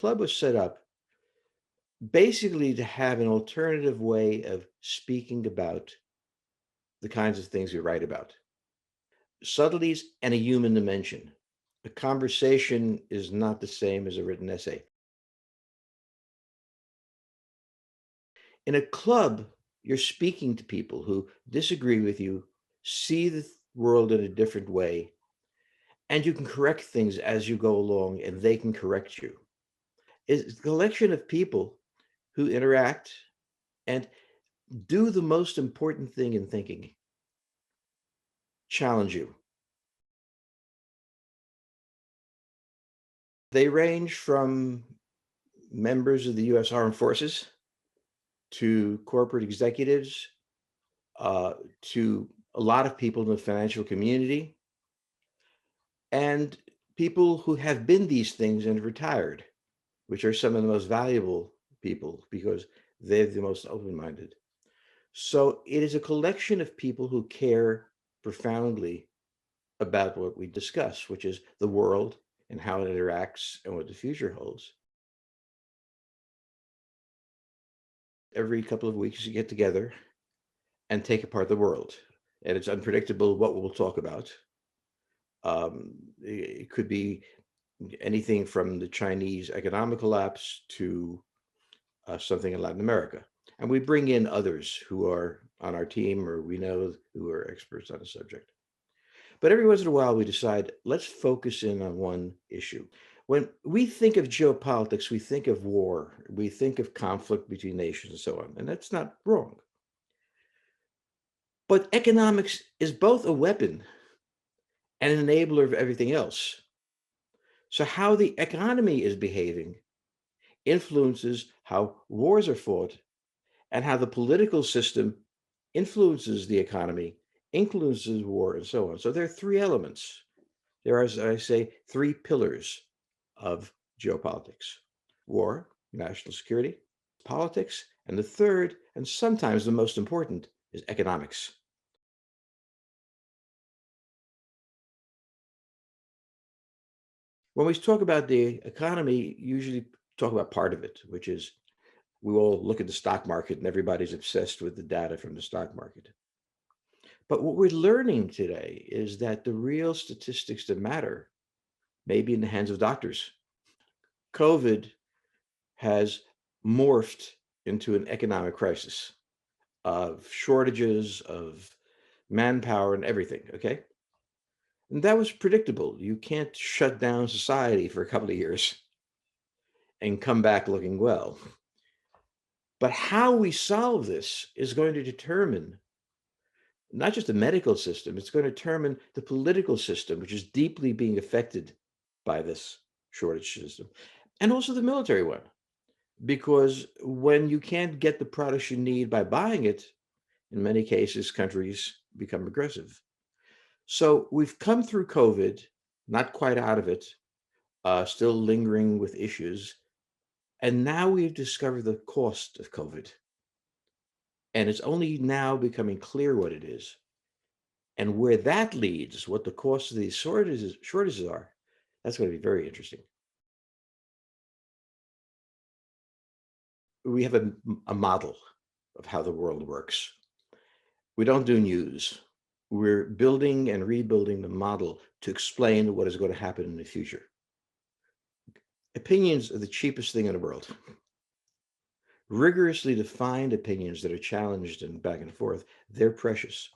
club was set up basically to have an alternative way of speaking about the kinds of things we write about. Subtleties and a human dimension. A conversation is not the same as a written essay. In a club, you're speaking to people who disagree with you, see the world in a different way, and you can correct things as you go along, and they can correct you. It's a collection of people who interact and do the most important thing in thinking, challenge you. They range from members of the US Armed Forces to corporate executives, to a lot of people in the financial community, and people who have been these things and retired, which are some of the most valuable people because they're the most open-minded. So it is a collection of people who care profoundly about what we discuss, which is the world and how it interacts and what the future holds. Every couple of weeks, you get together and take apart the world. And it's unpredictable what we'll talk about. It could be anything from the Chinese economic collapse to something in Latin America. And we bring in others who are on our team or we know who are experts on the subject. But every once in a while, we decide, let's focus in on one issue. When we think of geopolitics, we think of war, we think of conflict between nations and so on, and that's not wrong. But economics is both a weapon and an enabler of everything else. So how the economy is behaving influences how wars are fought and how the political system influences the economy, influences war, and so on. So there are three elements. There are, as I say, three pillars of geopolitics: war, national security, politics, and the third, and sometimes the most important, is economics. When we talk about the economy, usually talk about part of it, which is we all look at the stock market and everybody's obsessed with the data from the stock market. But what we're learning today is that the real statistics that matter may be in the hands of doctors. COVID has morphed into an economic crisis of shortages of manpower and everything, okay? And that was predictable. You can't shut down society for a couple of years and come back looking well. But how we solve this is going to determine not just the medical system, it's going to determine the political system, which is deeply being affected by this shortage system, and also the military one. Because when you can't get the products you need by buying it, in many cases, countries become aggressive. So we've come through COVID, not quite out of it, still lingering with issues. And now we've discovered the cost of COVID. And it's only now becoming clear what it is. And where that leads, what the cost of these shortages are, that's going to be very interesting. We have a model of how the world works. We don't do news. We're building and rebuilding the model to explain what is going to happen in the future. Opinions are the cheapest thing in the world. Rigorously defined opinions that are challenged and back and forth, they're precious.